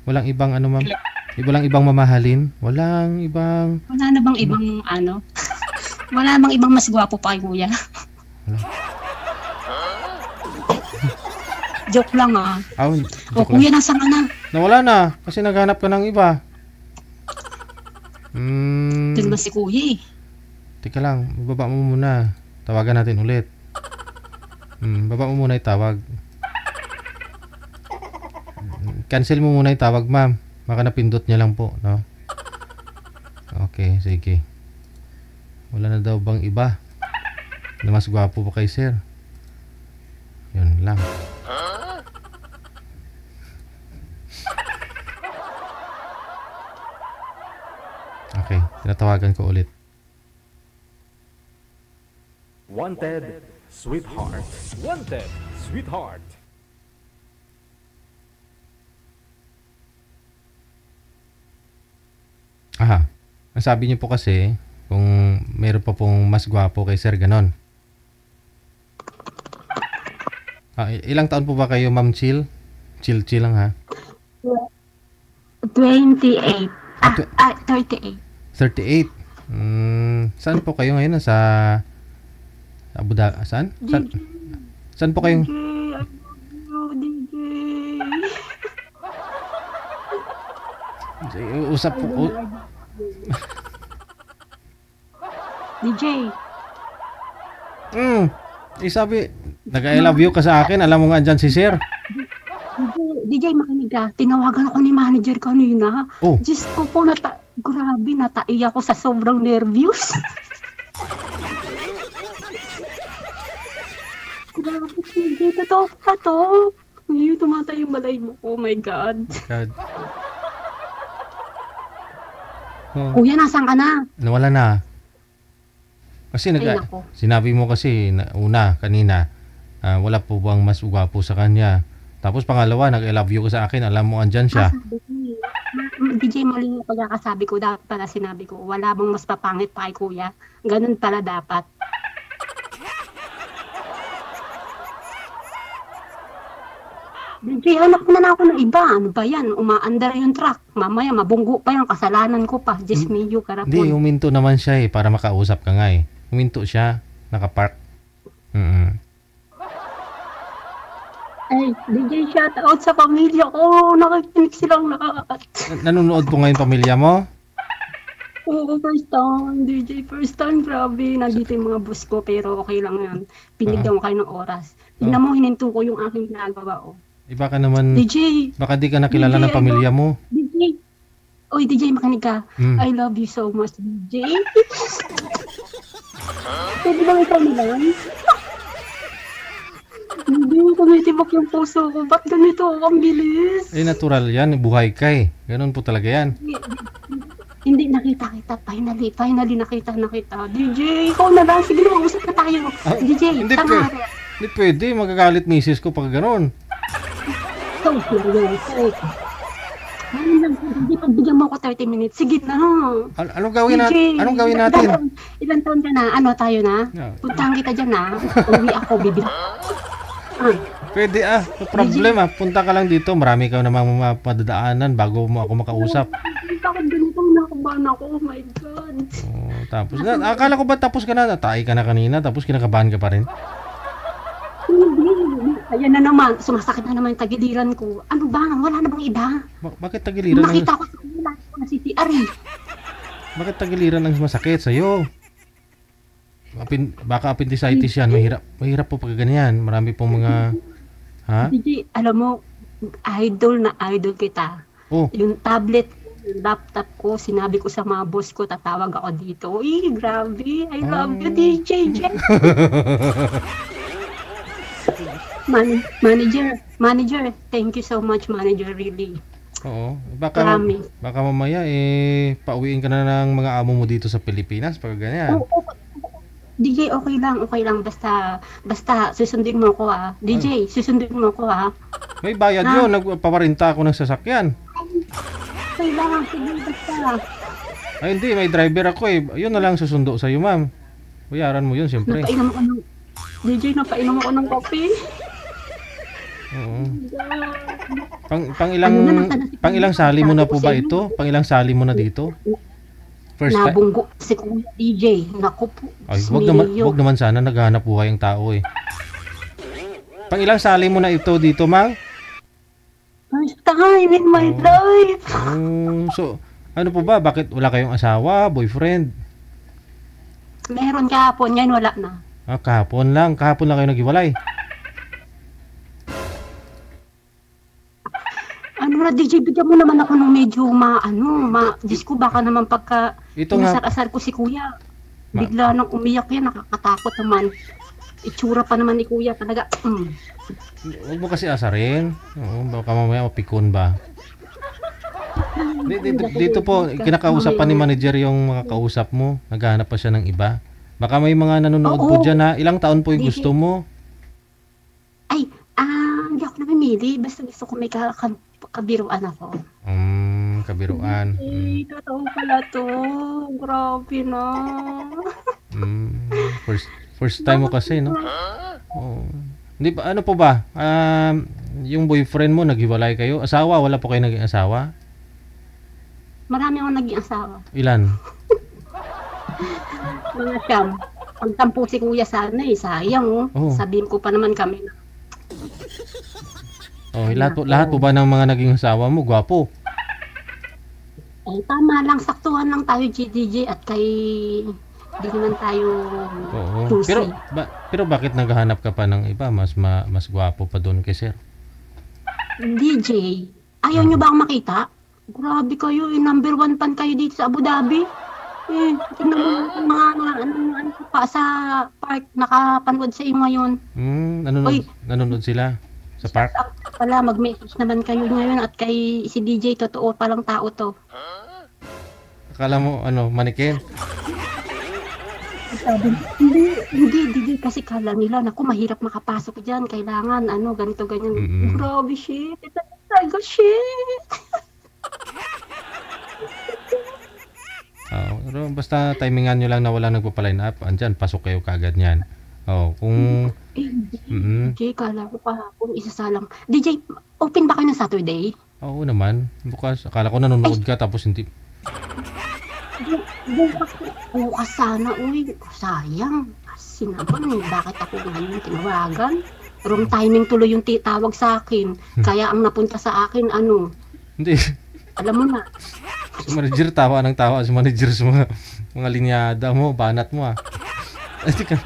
Walang ibang ano, ma'am? Walang ibang mamahalin? Walang ibang... Wala na bang ibang ano? Wala bang ibang mas gwapo pa kay kuya? Wala. Joke lang ah. Oh, O joke kuya, lang. nasaan ka na? Nawala na. Kasi naghanap ka ng iba. Doon ba si kuya eh? Teka lang. Baba mo muna. Tawagan natin ulit. Baba mo muna yung tawag. Cancel mo muna yung tawag, ma'am. Baka napindot niya lang po, no? Okay, sige. Wala na daw bang iba na mas gwapo pa kay sir? Yun lang. Okay, tinatawagan ko ulit. Wanted, sweetheart. Wanted, sweetheart. Aha. Ang sabi niyo po kasi, kung meron pa pong mas gwapo kay sir, ganon. Ilang taon po ba kayo, Ma'am Chill? Chill lang, ha? 28. 38. 38. Saan po kayo ngayon? Sa Abu Dhabi? Saan? Saan po kayo? DJ, I love you, DJ. Usap po. DJ. Sabi, nag-I love you ka sa akin. Alam mo nga dyan si sir. DJ, makinig ka. Tinawagan ako ni manager kanina. Oh. Diyos ko po, grabe, natai ako sa sobrang nervyos. Grabe, DJ, totoo pa to. Ngayon, tumatay yung balay mo. Oh my God. God. Oh. Kuya, nasaan ka na? Nawala na. Kasi sinabi mo kasi kanina, wala po bang mas gwapo sa kanya. Tapos pangalawa, nag-I love you ko sa akin. Alam mo, andyan siya. DJ, mali yung pagkakasabi ko. Dapat pala sinabi ko, wala bang mas papangit pa kay kuya. Ganun pala dapat. DJ, hanap na ako ng iba. Ano ba yan? Umaandar yung truck. Mamaya, mabunggo pa yan. Kasalanan ko pa. Just me, you, karapon. Hindi, huminto naman siya para makausap ka nga eh. Huminto siya. Nakapark. Ay, DJ, shout out sa pamilya ko. Nakikinig silang lahat. Nanonood po ngayon pamilya mo? Oo, first time. DJ, first time. Grabe. Nandito yung mga boss ko. Pero okay lang yan. Pinigyan ko kayo ng oras. Tignan mo, hininto ko yung aking ginagawa. Iba ka naman. DJ. Baka di ka nakilala ng pamilya mo. DJ. Oy, DJ, makinig ka. I love you so much, DJ. Pwede bang ikaw nilang? Hindi, tumitibok yung puso ko. Ba't ganito? Ang bilis. Natural yan. Buhay ka eh. Ganun po talaga yan. Hindi, nakita kita. Finally, nakita. DJ, ikaw na lang. Sige, mag-usap na tayo. DJ, tama. Hindi pwede. Magagalit misis ko pag ganun. So, seryoso. Ayun lang, hindi pagbigyan mo ako 30 minutes. Sige na. Anong gawin natin? Ilan taon ka na? Ano tayo na? Puntahan kita dyan na. Uwi ako, bibili. Pwede Problema. Punta ka lang dito. Marami ka namang mapadadaanan bago mo ako makausap. Bakit ganito? Nakabahan ako. Oh my God. Tapos, akala ko ba tapos ka na? Natay ka na kanina tapos kinakabahan ka pa rin? Hindi. Ayan na naman. Sumasakit na naman yung tagiliran ko. Ano ba? Wala na bang iba? Bakit tagiliran? Nakita ko sa kanila na CCR eh. Bakit tagiliran ang masakit sa'yo? Baka appendicitis yan. Mahirap po pag ganyan. Marami pong mga... Ha? DJ, alam mo, idol kita. Oh. Yung tablet, yung laptop ko, sinabi ko sa mga boss ko, tatawag ako dito. Grabe. I love you, DJ. Manager, thank you so much, manager, really. Oo. Baka mamaya pauwiin ka na ng mga amo mo dito sa Pilipinas pag ganyan. DJ, okay lang. Basta susundin mo ako DJ, susundin mo ako May bayad yun. Nagpaparinta ako ng sasakyan. Okay lang, sige, basta. Ay hindi, may driver ako eh. Yun na lang susundo sa'yo, ma'am. Bayaran mo yun, siyempre. DJ, napainom ako ng kape. Oo. God. Pang ilang Ano na, nasaan na si pang ilang Kuya? sali mo na Sabi po ko ba sa inyo. ito? Pang ilang sali mo na dito? First time? Nabunggo si Kuya DJ. Naku po. Ay, Smilyo. wag naman sana naghahanap buhay ang tao eh. Pang ilang sali mo na ito dito, Mang? First time in my Oh. life. So, ano po ba? Bakit wala kayong asawa, boyfriend? Meron kahapon, ngayon wala na. Kahapon lang kayo naghiwalay. Ano na, DJ, bigyan mo naman ako ng medyo Diyos ko, baka naman pagka Ito nga, inasar-asar ko si Kuya, bigla nang umiyak yan, nakakatakot naman. Itsura pa naman ni Kuya, talaga, huwag mo kasi asarin. Oo, baka mamaya mapikon ba? Dito po, kinakausap pa ni manager yung makakausap mo. Naghahanap pa siya ng iba. Baka may mga nanonood po Oo. dyan ha. Ilang taon po yung Hindi. gusto mo? Ay, hindi ako namimili, basta gusto ko may kabiruan ako. Kabiruan. Eh, totoo pala to. Grabe na. First time mo kasi, no? Oo. Hindi ba, ano po ba? Yung boyfriend mo, naghiwalay kayo? Asawa? Wala po kayo naging asawa? Marami akong naging asawa. Ilan? Mga siyam. Pagtampo si Kuya sana sayang Oo. Sabihin ko pa naman kami na. Oh, lahat po ba ng mga naging asawa mo, gwapo? Tama lang, saktuhan lang tayo GDJ at kay di naman tayo Oo. choosy. Pero bakit naghahanap ka pa ng iba? Mas gwapo pa doon kay sir. DJ, ayaw nyo ba ang makita? Grabe kayo, number 1 fan kayo dito sa Abu Dhabi. Tingnan mo yung mga ano pa sa park, nakapanood sa iyo ngayon. Oy. Nanonood sila sa park? Pala, mag-message naman kayo ngayon at kay si DJ, totoo palang tao to. Akala mo, manikin? Sabi, hindi, kasi kala nila, naku, mahirap makapasok dyan, kailangan, ganito, ganyan. Grabe, shit, ito talaga, shit. Pero basta timingan nyo lang na wala nagpapaline up, andyan, pasok kayo kagad niyan. Kung... DJ, kala ko kahapon, isasalang. DJ, open ba kayo ng Saturday? Oo naman, bukas, akala ko nanonood ka tapos hindi... Bukas sana, sayang. Kasi naman, bakit ako ngayon tinawagan? Wrong timing tuloy yung tawag sa akin. Kaya ang napunta sa akin, Hindi, alam mo na. si manager tawa ng tawa, si manager sa mga linyada mo, banat mo Bakit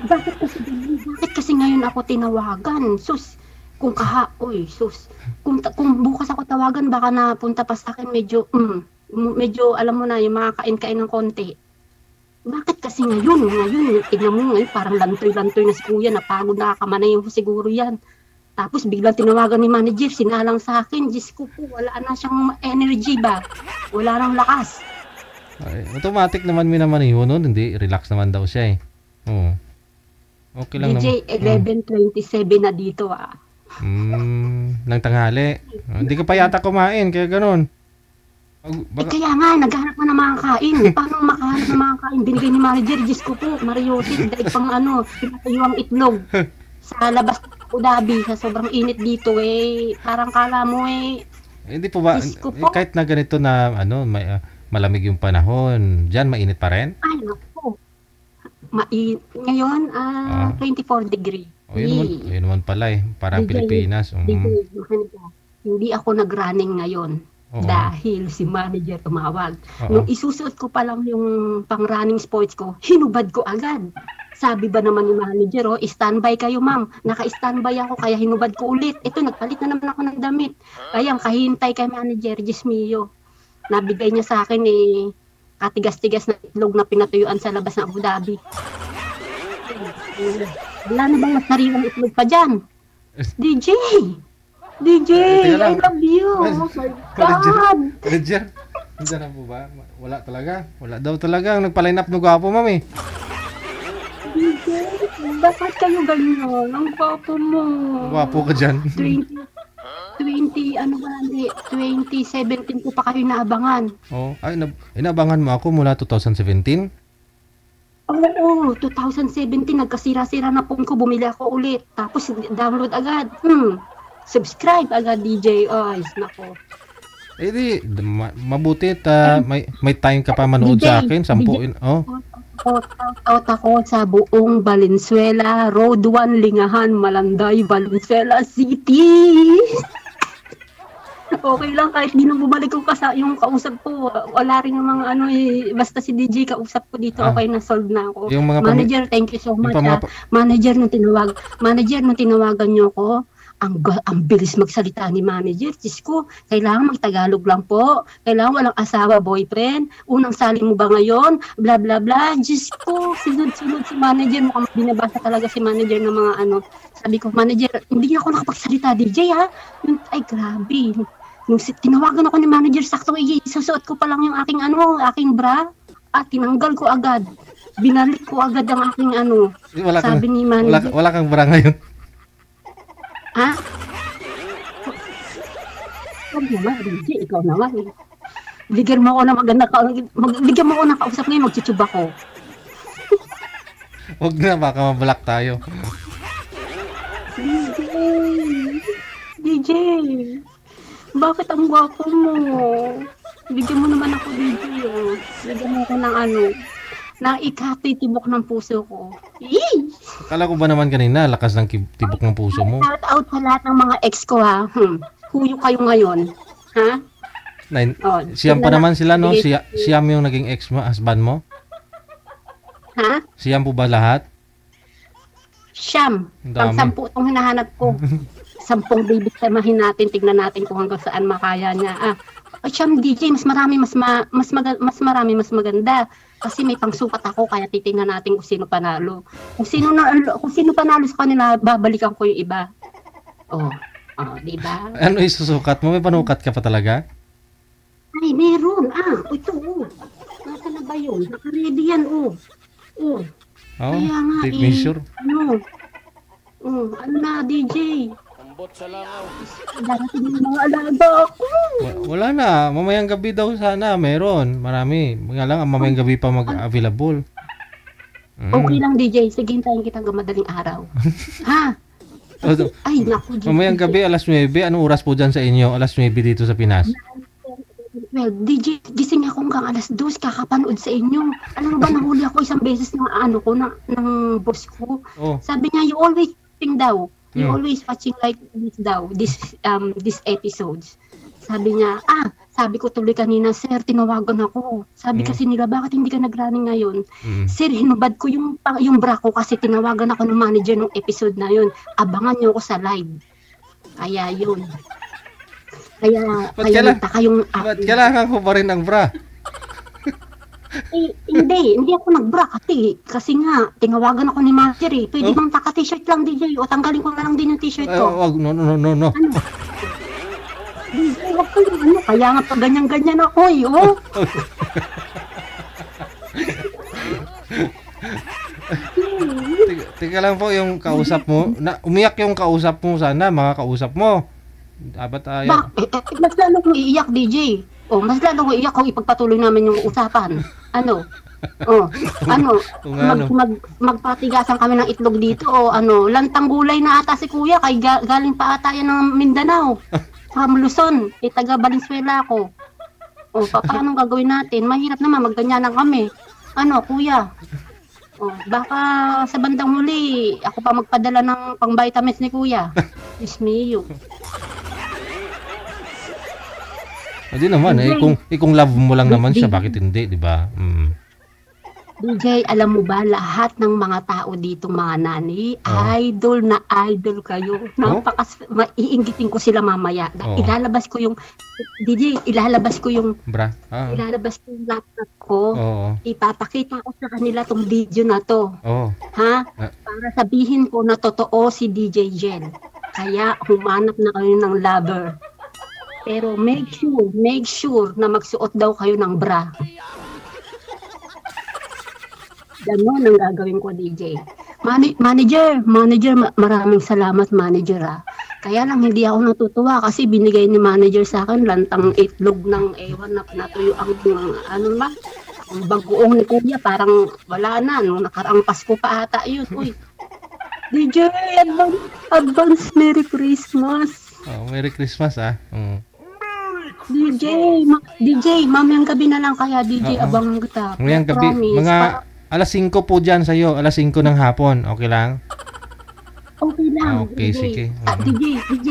kasi ngayon ako tinawagan? Sus, kung kung bukas ako tawagan, baka napunta pa sa akin medyo, alam mo na, yung mga kain-kain ng konti. Bakit kasi ngayon, tignan mo ngayon, parang lantoy-lantoy na si Kuya, napagod na kamanay siguro yan. Tapos biglang tinawagan ni manager, sinalang sa akin, Diyos ko po, wala na siyang energy ba? Wala nang lakas. Automatic naman naman nun, hindi, relax naman daw siya Oo. Okay lang DJ, naman. 11:27 na dito Nang tanghali. Hindi ka pa yata kumain, kaya ganun. Kaya nga, naghanap ka ng mga kain. Paano makahanap ng mga kain? Binigay ni manager, Diyos ko po, Mariotti, dahil pang pinatayuang itlog. Sa labas ng Abu Dhabi, sa sobrang init dito parang kala mo Hindi po ba, Diyos ko po. kahit na ganito na, may, malamig yung panahon, dyan mainit pa rin? Ay, naku. Ngayon, 24 degree. Yun naman pala parang DJ, Pilipinas. Hindi ako nag-running ngayon. Oo. Dahil si manager tumawag. Oo. Nung isusuot ko pa lang yung pang-running sports ko, hinubad ko agad. Sabi ba naman ni manager, standby kayo ma'am. Naka-standby ako kaya hinubad ko ulit. Ito, nagpalit na naman ako ng damit. Ayan, kahintay kay manager, Diyos mio. Nabigay niya sa akin katigas-tigas na itlog na pinatuyuan sa labas ng Abu Dhabi. Wala na bang sariwang itlog pa dyan? DJ! Teka I lang. love you! Oh my God! Manager, hindi na po ba? Wala talaga. Wala daw talaga. Nagpa-line up ng gwapo, mami. DJ, bakit kayo ganyan? Ang gwapo mo. Gwapo ka dyan. 2017 ko pa kayo naabangan. Inabangan mo ako mula 2017? Oo, 2017, nagkasira-sira na phone ko, bumili ako ulit. Tapos download agad. Subscribe agad, DJ. Ay, nako. Eh di, mabuti at may time ka pa manood sa akin. Sampuin. Oh. Out ako sa buong Valenzuela, Road 1, Lingahan, Malanday, Valenzuela City. Okay lang kahit di nang bumalik ko yung kausap ko. Wala rin yung mga basta si DJ kausap ko dito, okay na, solve na ako. Yung mga manager, thank you so much. Manager, nung tinawagan niyo ko, ang bilis magsalita ni manager. Diyos ko, kailangan magtagalog lang po. Kailangan walang asawa, boyfriend. Unang saling mo ba ngayon? Bla bla bla. Diyos ko, sunod-sunod si manager. Mukhang binabasa talaga si manager ng mga Sabi ko, manager, hindi ako nakapagsalita, DJ ha. Ay, grabe. Nung tinawagan ako ni manager, sakto isusuot ko pa lang yung aking bra. At tinanggal ko agad. Binalik ko agad ang aking sabi ni manager. Wala kang bra ngayon. Ha? Huwag naman, DJ, ikaw naman. Bigyan mo ako na maganda bigyan mo ako ng kausap ngayon, magtutube ako. Huwag na, baka mablock tayo. DJ, bakit ang gwapo mo? Bigyan mo naman ako, DJ. Bigyan mo ako ng na ikatitibok ng puso ko. Yee! Akala ko ba naman kanina, lakas ng tibok ng puso mo. Shout out sa lahat ng mga ex ko ha. Huyo kayo ngayon. Ha? Siyam pa naman sila, no? Siyam yung naging ex mo, husband mo? Ha? Siyam po ba lahat? Siyam. Pang 10 itong hinahanap ko. 10 baby samahin natin, tignan natin kung hanggang saan makaya niya. Siyam, DJ, mas marami, mas maganda. Kasi may pangsukat ako, kaya titingnan natin kung sino panalo. Kung sino panalo sa kanila, babalikan ko yung iba. Di ba? Ano isusukat mo? May panukat ka pa talaga? Ay, meron. Ito, Nasa na ba yun? Naka-ready yan, Kaya nga, take measure. Ano na, DJ? Ambot sa langaw. Darating yung mga alaga ako. Wala na. Mamayang gabi daw sana. Meron. Marami. Nga lang, mamayang gabi pa mag-available. Okay lang, DJ. Sige, hintayin kitang madaling araw. Ha? Ay, naku, DJ. Mamayang gabi, alas 9. Anong oras po dyan sa inyo? Alas 9 dito sa Pinas. Well, DJ, gising ako hanggang alas 2, kakapanood sa inyo. Alam mo ba, nahuli ako isang beses ng ng boss ko. Sabi niya, you always watching daw. You always watching like this daw, this episodes. Sabi niya, sabi ko tuloy kanina, sir, tinawagan ako. Sabi kasi nila, bakit hindi ka nag-running ngayon? Sir, hinubad ko yung bra ko kasi tinawagan ako ng manager ng episode na yun. Abangan niyo ako sa live. Kaya yun. Kaya nagtaka yung ba't kailangan ko pa rin ang bra? Hindi ako nag-bra kasi nga, tinawagan ako ni manager Pwede bang taka-t-shirt lang, DJ? O tanggalin ko na lang din yung t-shirt ko. Wag, no. DJ, wag ko kaya nga pa ganyan-ganyan ako Tika lang po yung kausap mo. Umiyak yung kausap mo sana, mga kausap mo. Dapat mas lalo kong iiyak, DJ. Mas lalo kong iiyak kung ipagpatuloy namin yung usapan. Magpatigasan kami ng itlog dito lantang gulay na ata si kuya kay galing pa ata yan ng Mindanao. From Luzon, taga Valenzuela ako. Paano gagawin natin? Mahirap naman, magganyanan kami. Kuya? Baka sa bandang huli, ako pa magpadala ng pang-vitamins ni kuya. Ismiyo. Hindi naman kung love mo lang naman siya, bakit hindi, di ba? DJ, alam mo ba, lahat ng mga tao dito, mga nani, idol na idol kayo. Maiinggitin ko sila mamaya. Ilalabas ko yung, DJ, ilalabas ko yung laptop ko. Ipapakita ko sa kanila tong video na to. Para sabihin ko na totoo si DJ Jen. Kaya humanap na kayo ng lover. Pero make sure na magsuot daw kayo ng bra. Ganon ang gagawin ko, DJ. Manager, maraming salamat, manager Kaya lang hindi ako natutuwa kasi binigay ni manager sa akin lantang itlog ng ewan na natuyo ang ang bagoong ni kuya, parang wala na, nung nakaraang Pasko pa ata yun. DJ, advance Merry Christmas. Oh, Merry Christmas DJ, mamayang gabi na lang kaya DJ, Oo. abangan kita. Ngayong gabi, Promise, mga alas 5 po dyan sa'yo, alas 5 ng hapon, okay lang? okay lang. Okay, DJ. sige. DJ,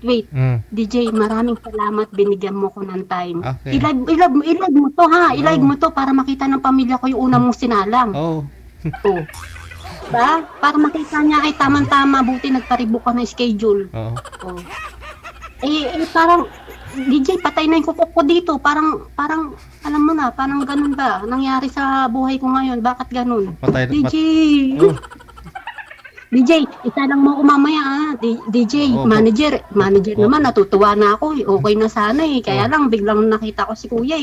wait. Mm. DJ, maraming salamat, binigyan mo ko ng time. Okay. Ilag mo to ha, ilag mo to para makita ng pamilya ko yung una mong sinalang. Oh, Oh. Ba? Para makita niya ay tamang-tama, buti nagparibo ka ng schedule. oo. Oh. Parang, DJ, patay na yung kukuk ko dito. Parang, alam mo na, parang ganun ba? Nangyari sa buhay ko ngayon, bakit ganun? Patay DJ! Oh. DJ, isa lang mo ako mamaya DJ, Oo, manager Oo. naman, natutuwa na ako okay na sana kaya lang biglang nakita ko si kuya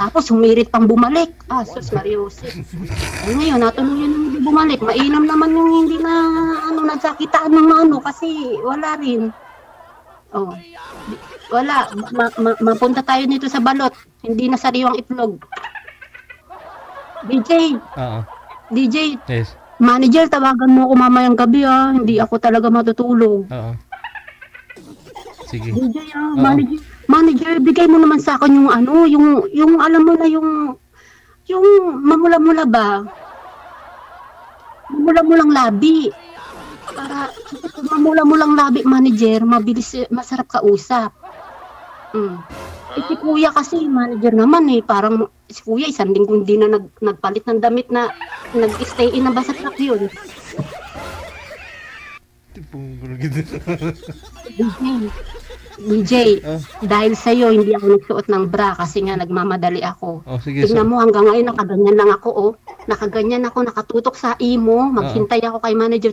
tapos humirit pang bumalik, sus Mariosep. Ngayon, natuluyan na hindi bumalik, mainam naman yung hindi na, nagsakitaan ng kasi wala rin. Wala, mapunta tayo nito sa balot, hindi na sariwang itlog. Oo. DJ, Yes. manager, tawagan mo ako mamayang gabi hindi ako talaga matutulog. Oo. Sige. DJ, Oo. manager, bigay mo naman sa akin yung yung alam mo na yung mamula-mula ba? Mamula-mulang labi. Para mamula-mulang labi, manager, mabilis, masarap kausap. Si kuya kasi, manager naman parang si kuya isang linggo hindi na nagpalit ng damit na nag-stay in na ba sa truck yun. DJ, Oh. dahil sa'yo hindi ako nagsuot ng bra kasi nga nagmamadali ako. Oh, sige. Tingnan mo hanggang ngayon nakaganyan lang ako nakaganyan ako, nakatutok sa imo, maghintay ako kay manager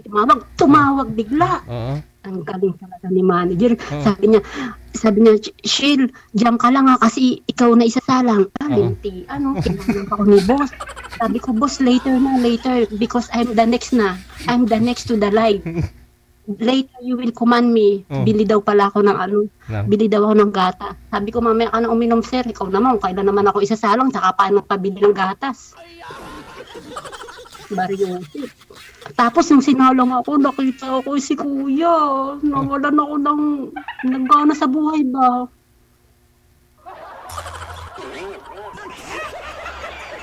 tumawag bigla. Oo. Ang galing talaga ni manager. Oh. Sabi niya, Sheil, diyan ka lang kasi ikaw na isasalang. Linti, tinanong ako ni boss. Sabi ko, boss, later because I'm the next to the line. Later you will command me. Bili daw pala ako ng bili daw ako ng gata. Sabi ko, mamaya ka na uminom, sir. Ikaw naman, kailan naman ako isasalang, tsaka paano pabili ng gatas. Mariosep. Tapos nung sinalang ako, nakita ako si kuya. Nawalan ako ng naggana sa buhay ba.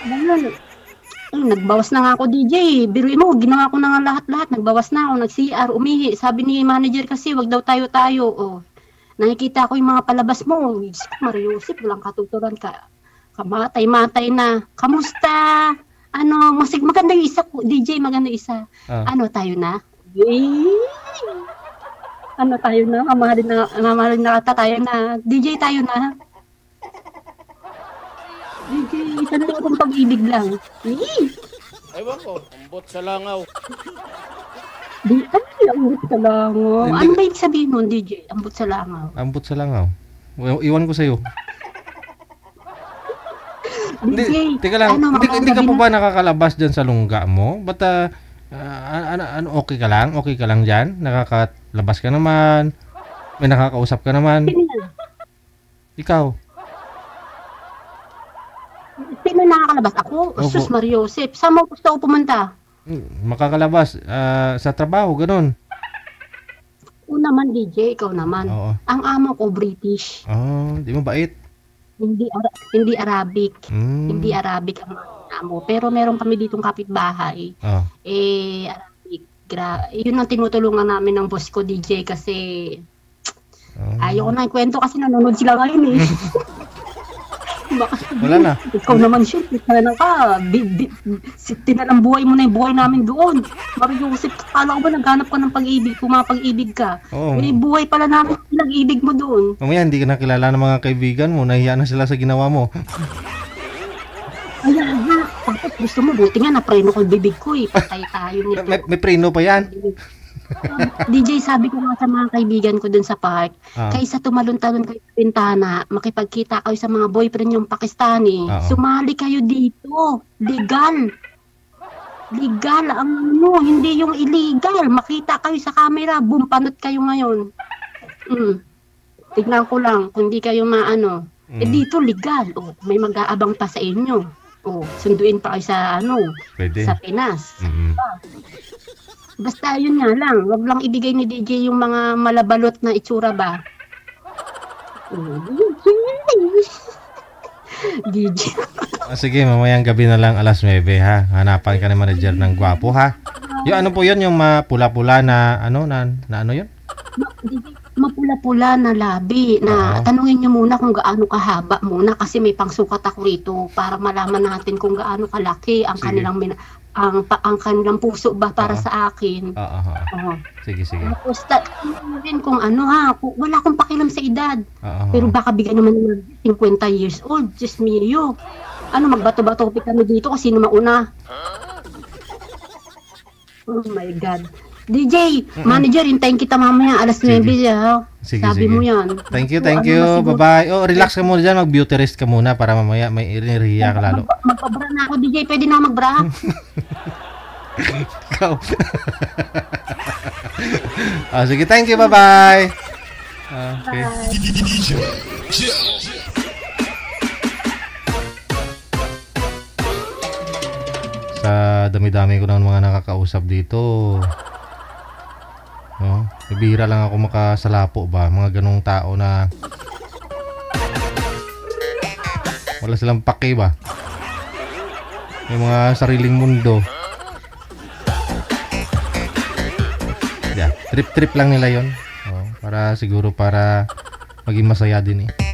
Ganyan. Nagbawas na nga ako, DJ. Biruin mo, ginawa ko na nga lahat-lahat. Nagbawas na ako, nag-CR, umihi. Sabi ni manager kasi, wag daw tayo. Nakikita ko yung mga palabas mo. Mariosep, walang katuturan ka. Kamatay-matay na. Kamusta? Maganda yung isa ko. DJ, maganda yung isa. Tayo na? Tayo na? Mamahalin na tayo na. DJ, tayo na? DJ, isa na akong pag-ibig lang. Ewan ko, ambot sa langaw. Ambot sa langaw. Ano ba yung sabihin nun, DJ? Ambot sa langaw. Ambot sa langaw. Iwan ko sa'yo. DJ, teka lang, hindi ka pa ba nakakalabas dyan sa lungga mo? Ba't okay ka lang? Okay ka lang dyan? Nakakalabas ka naman? May nakakausap ka naman? Ikaw? Sino nakakalabas? Ako? Sus Mariosep. Saan mo gusto ko pumunta? Makakalabas sa trabaho, ganun. Oo naman, DJ, ikaw naman. Oo. Ang amo ko British. Di mo bait? Hindi Arabic. Hindi Arabic ang amo. Pero meron kami ditong kapitbahay. Arabic. Yun ang tinutulungan namin ng boss ko, DJ, kasi ayaw ko na ikwento kasi nanonood sila ngayon Wala na. Ikaw naman siya, tinalang buhay mo na yung buhay namin doon. Mariosep, kala ko ba naghanap ka ng pag-ibig, pumapag-ibig ka? May buhay pala namin, nag-ibig mo doon. Mamaya, hindi ka nakilala ng mga kaibigan mo, nahiya na sila sa ginawa mo. Ayan nga, tapos gusto mo, buti nga na-preno ko yung bibig ko patay tayo nito. May preno pa yan. DJ, sabi ko nga sa mga kaibigan ko dun sa park, kaysa tumalon-talon kayo sa bintana, makipagkita kayo sa mga boyfriend yung Pakistani, sumali kayo dito. Legal ang hindi yung illegal. Makita kayo sa camera, boom, panot kayo ngayon. Tignan ko lang kung di kayo maano. Dito legal. May mag-aabang pa sa inyo. Sunduin pa kayo sa Pwede. sa Pinas. Basta yun nga lang, wag lang ibigay ni DJ yung mga malabalot na itsura ba. DJ. Sige, mamayang gabi na lang alas 9 ha. Hanapan ka ni manager ng gwapo ha. Yung ano po yun, yung mapula-pula na ano, na ano yun? Mapula-pula na labi na tanungin nyo muna kung gaano kahaba muna kasi may pangsukat ako rito para malaman natin kung gaano kalaki ang Sige. kanilang ang kanilang puso ba para sa akin. Oo. Sige. Tapos rin kung ano ha, wala akong pakialam sa edad. Oo. Pero baka bigyan naman ng 50 years old, just mio. Ano, magbato-bato kami dito kasi sino mauna. Oh my God. DJ, manager, hintayin kita mamaya, alas 9 ha. Sige, Sabi sige. mo yan. Thank you. Ano na siguro- Bye-bye. Oh, relax ka muna dyan. Mag-beauty rest ka muna para mamaya may iriya ka lalo. Magpabra na ako, DJ. Pwede na magbra? Ikaw. Sige, thank you. Bye-bye. Okay. Sa dami-dami ko ng mga nakakausap dito. No? Bihira lang ako makasalapo ba. Mga ganong tao na wala silang pake ba. May mga sariling mundo. Yeah, trip-trip lang nila yon. Para siguro para maging masaya din eh.